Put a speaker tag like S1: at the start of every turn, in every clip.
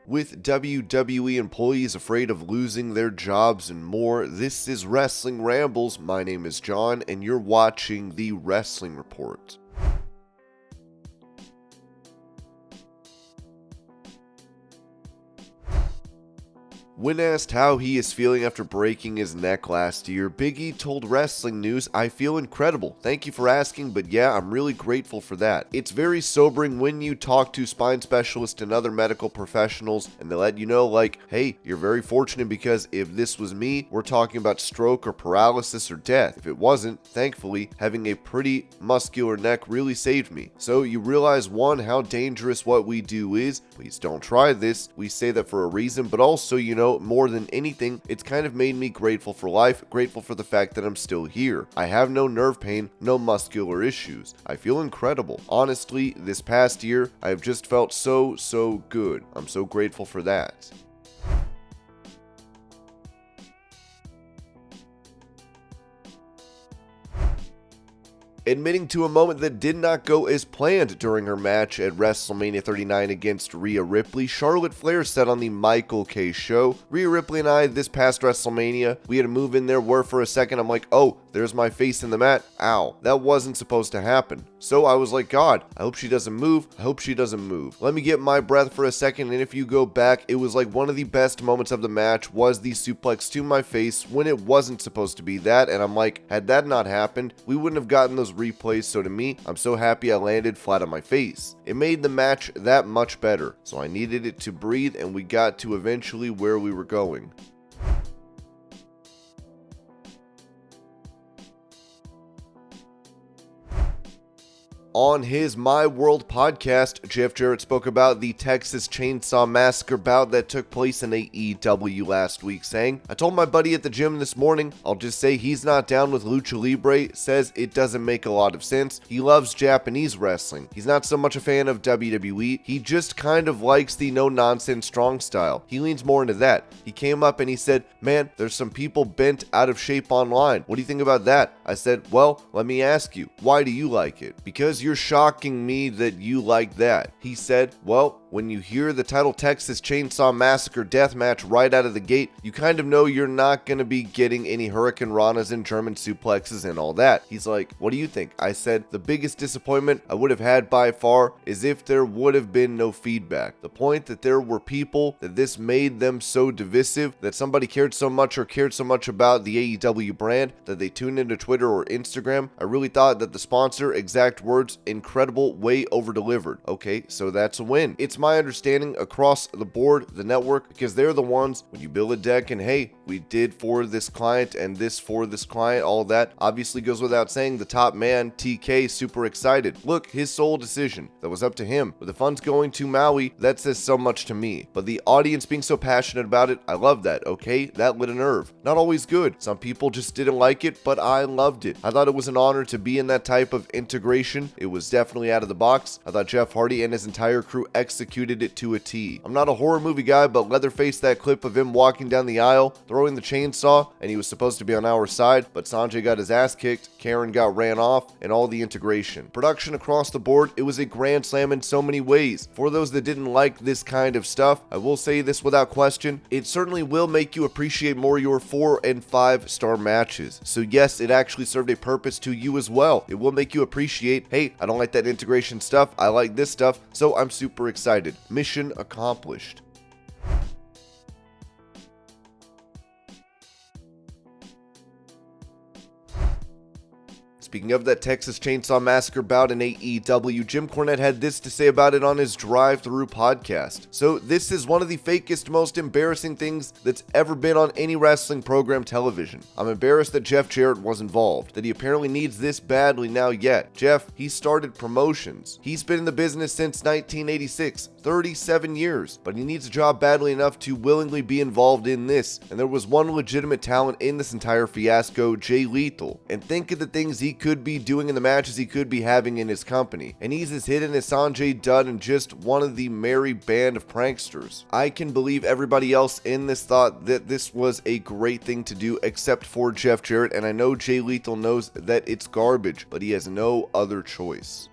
S1: With WWE employees afraid of losing their jobs and more, this is Wrestling Rambles. My name is John, and you're watching the Wrestling Report. When asked how he is feeling after breaking his neck last year, Big E told Wrestling News, "I feel incredible. Thank you for asking, but yeah, I'm really grateful for that. It's very sobering when you talk to spine specialists and other medical professionals and they let you know, like, hey, you're very fortunate because if this was me, we're talking about stroke or paralysis or death. If it wasn't, thankfully, having a pretty muscular neck really saved me." So you realize, one, how dangerous what we do is. Please don't try this. We say that for a reason, but also, more than anything, it's kind of made me grateful for life, grateful for the fact that I'm still here. I have no nerve pain, no muscular issues. I feel incredible. Honestly, this past year, I have just felt so good. I'm so grateful for that. Admitting to a moment that did not go as planned during her match at WrestleMania 39 against Rhea Ripley, Charlotte Flair said on the Michael K. Show, "Rhea Ripley and I, this past WrestleMania, we had a move in there where for a second I'm like, oh, there's my face in the mat. Ow, that wasn't supposed to happen. So I was like, God, I hope she doesn't move. I hope she doesn't move. Let me get my breath for a second." And if you go back, it was like one of the best moments of the match was the suplex to my face when it wasn't supposed to be that. And I'm like, had that not happened, we wouldn't have gotten those replays. So to me, I'm so happy I landed flat on my face. It made the match that much better. So I needed it to breathe, and we got to eventually where we were going. On his My World podcast, Jeff Jarrett spoke about the Texas Chainsaw Massacre bout that took place in AEW last week, saying, "I told my buddy at the gym this morning, I'll just say he's not down with Lucha Libre, says it doesn't make a lot of sense. He loves Japanese wrestling. He's not so much a fan of WWE. He just kind of likes the no-nonsense strong style. He leans more into that. He came up and he said, man, there's some people bent out of shape online. What do you think about that?" I said, well, let me ask you, why do you like it? Because you're shocking me that you like that. He said, well, when you hear the title Texas Chainsaw Massacre deathmatch right out of the gate, you kind of know you're not going to be getting any Hurricane Ranas and German suplexes and all that. He's like, what do you think? I said, the biggest disappointment I would have had by far is if there would have been no feedback. The point that there were people that this made them so divisive, that somebody cared so much or cared so much about the AEW brand that they tuned into Twitter or Instagram. I really thought that the sponsor, exact words, incredible, way over delivered. Okay, so that's a win. It's my understanding across the board, the network, because they're the ones, when you build a deck and hey, we did for this client and this for this client, all that obviously goes without saying. The top man, TK, super excited. Look, his sole decision, that was up to him. With the funds going to Maui, that says so much to me. But the audience being so passionate about it, I love that, okay? That lit a nerve. Not always good. Some people just didn't like it, but I loved it. I thought it was an honor to be in that type of integration. It was definitely out of the box. I thought Jeff Hardy and his entire crew executed it to a T. I'm not a horror movie guy, but Leatherface, that clip of him walking down the aisle, throwing the chainsaw, and he was supposed to be on our side, but Sanjay got his ass kicked, Karen got ran off, and all the integration. Production across the board, it was a grand slam in so many ways. For those that didn't like this kind of stuff, I will say this without question, it certainly will make you appreciate more your 4 and 5 star matches. So yes, it actually served a purpose to you as well. It will make you appreciate, hey, I don't like that integration stuff, I like this stuff, so I'm super excited. Mission accomplished. Speaking of that Texas Chainsaw Massacre bout in AEW, Jim Cornette had this to say about it on his drive-through podcast. So this is one of the fakest, most embarrassing things that's ever been on any wrestling program television. I'm embarrassed that Jeff Jarrett was involved, that he apparently needs this badly now yet. Jeff, he started promotions. He's been in the business since 1986, 37 years, but he needs a job badly enough to willingly be involved in this. And there was one legitimate talent in this entire fiasco, Jay Lethal. And think of the things he could be doing in the matches he could be having in his company. And he's as hidden as Sanjay Dutt and just one of the merry band of pranksters. I can believe everybody else in this thought that this was a great thing to do except for Jeff Jarrett, and I know Jay Lethal knows that it's garbage, but he has no other choice.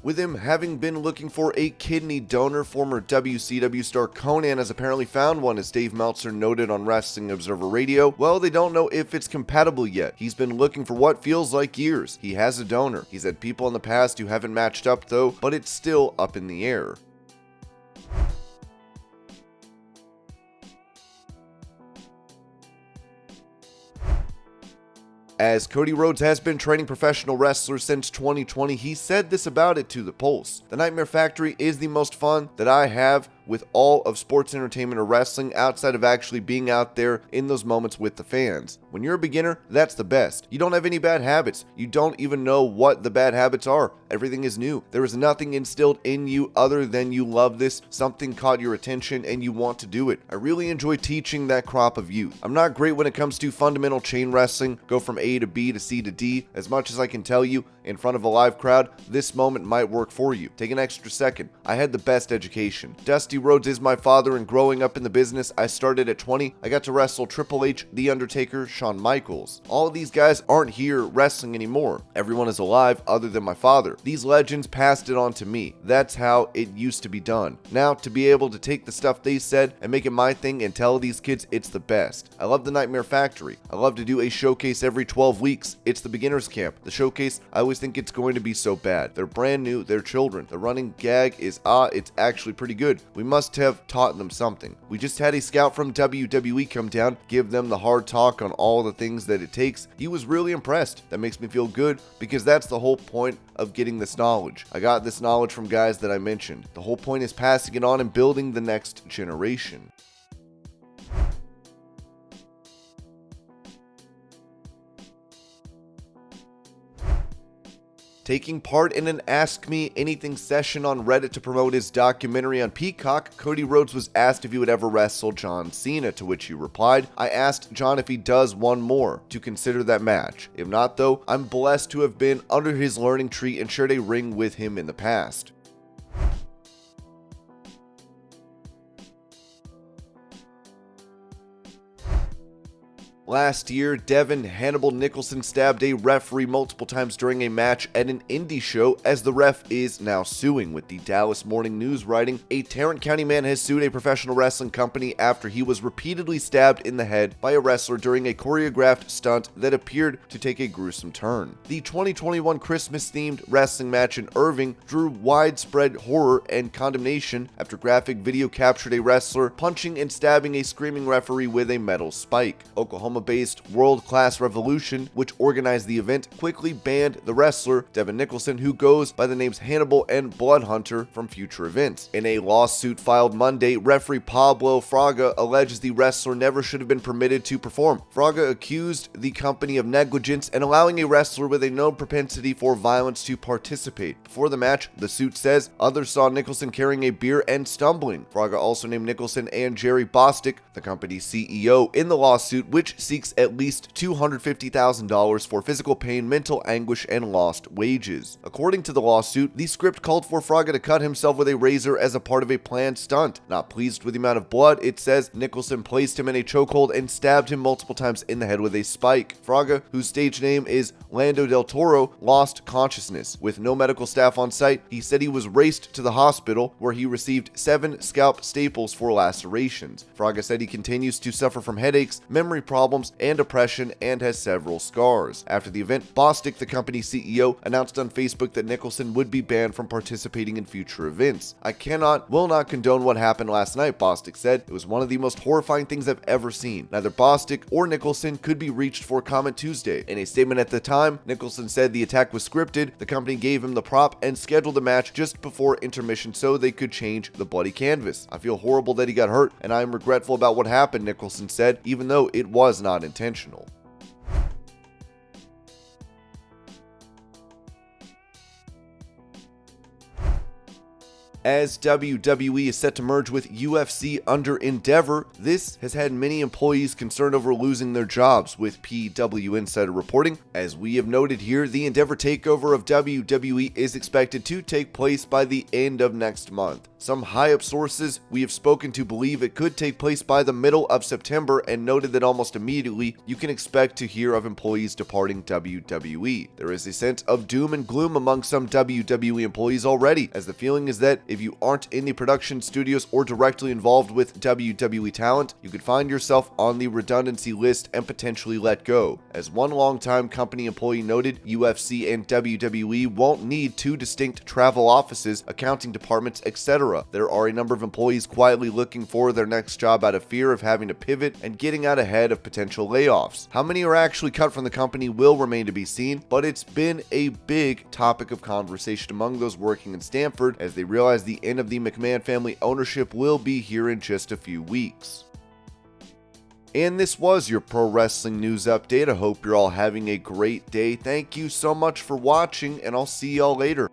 S1: With him having been looking for a kidney donor, former WCW star Konnan has apparently found one, as Dave Meltzer noted on Wrestling Observer Radio. Well, they don't know if it's compatible yet. He's been looking for what feels like years. He has a donor. He's had people in the past who haven't matched up though, but it's still up in the air. As Cody Rhodes has been training professional wrestlers since 2020, he said this about it to The Pulse. "The Nightmare Factory is the most fun that I have with all of sports entertainment or wrestling, outside of actually being out there in those moments with the fans. When you're a beginner, that's the best. You don't have any bad habits. You don't even know what the bad habits are. Everything is new. There is nothing instilled in you other than you love this, something caught your attention, and you want to do it. I really enjoy teaching that crop of youth. I'm not great when it comes to fundamental chain wrestling, go from A to B to C to D. As much as I can tell you, in front of a live crowd, this moment might work for you. Take an extra second. I had the best education. Dusty Rhodes is my father, and growing up in the business, I started at 20. I got to wrestle Triple H, The Undertaker, Shawn Michaels. All of these guys aren't here wrestling anymore. Everyone is alive other than my father. These legends passed it on to me. That's how it used to be done. Now, to be able to take the stuff they said and make it my thing and tell these kids it's the best. I love the Nightmare Factory. I love to do a showcase every 12 weeks. It's the beginner's camp. The showcase, I always think it's going to be so bad. They're brand new, they're children. The running gag is, it's actually pretty good. We must have taught them something. We just had a scout from WWE come down, give them the hard talk on all the things that it takes. He was really impressed. That makes me feel good, because that's the whole point of getting this knowledge. I got this knowledge from guys that I mentioned. The whole point is passing it on and building the next generation. Taking part in an Ask Me Anything session on Reddit to promote his documentary on Peacock, Cody Rhodes was asked if he would ever wrestle John Cena, to which he replied, "I asked John if he does one more, to consider that match. If not though, I'm blessed to have been under his learning tree and shared a ring with him in the past." Last year, Devin Hannibal Nicholson stabbed a referee multiple times during a match at an indie show, as the ref is now suing, with the Dallas Morning News writing, "A Tarrant County man has sued a professional wrestling company after he was repeatedly stabbed in the head by a wrestler during a choreographed stunt that appeared to take a gruesome turn." The 2021 Christmas-themed wrestling match in Irving drew widespread horror and condemnation after graphic video captured a wrestler punching and stabbing a screaming referee with a metal spike. Oklahoma-based World Class Revolution, which organized the event, quickly banned the wrestler, Devin Nicholson, who goes by the names Hannibal and Bloodhunter, from future events. In a lawsuit filed Monday, referee Pablo Fraga alleges the wrestler never should have been permitted to perform. Fraga accused the company of negligence and allowing a wrestler with a known propensity for violence to participate. Before the match, the suit says, others saw Nicholson carrying a beer and stumbling. Fraga also named Nicholson and Jerry Bostic, the company's CEO, in the lawsuit, which seeks at least $250,000 for physical pain, mental anguish, and lost wages. According to the lawsuit, the script called for Fraga to cut himself with a razor as a part of a planned stunt. Not pleased with the amount of blood, it says Nicholson placed him in a chokehold and stabbed him multiple times in the head with a spike. Fraga, whose stage name is Lando Del Toro, lost consciousness. With no medical staff on site, he said he was raced to the hospital, where he received 7 scalp staples for lacerations. Fraga said he continues to suffer from headaches, memory problems, and depression, and has several scars. After the event, Bostic, the company's CEO, announced on Facebook that Nicholson would be banned from participating in future events. "I will not condone what happened last night," Bostic said. "It was one of the most horrifying things I've ever seen." Neither Bostic or Nicholson could be reached for comment Tuesday. In a statement at the time, Nicholson said the attack was scripted, the company gave him the prop and scheduled the match just before intermission so they could change the bloody canvas. "I feel horrible that he got hurt, and I am regretful about what happened," Nicholson said, even though it was not intentional. As WWE is set to merge with UFC under Endeavor, this has had many employees concerned over losing their jobs, with PW Insider reporting. As we have noted here, the Endeavor takeover of WWE is expected to take place by the end of next month. Some high-up sources we have spoken to believe it could take place by the middle of September, and noted that almost immediately you can expect to hear of employees departing WWE. There is a sense of doom and gloom among some WWE employees already, as the feeling is that if you aren't in the production studios or directly involved with WWE talent, you could find yourself on the redundancy list and potentially let go. As one longtime company employee noted, UFC and WWE won't need two distinct travel offices, accounting departments, etc. There are a number of employees quietly looking for their next job out of fear of having to pivot and getting out ahead of potential layoffs. How many are actually cut from the company will remain to be seen, but it's been a big topic of conversation among those working in Stamford, as they realize the end of the McMahon family ownership will be here in just a few weeks. And this was your pro wrestling news update. I hope you're all having a great day. Thank you so much for watching, and I'll see y'all later.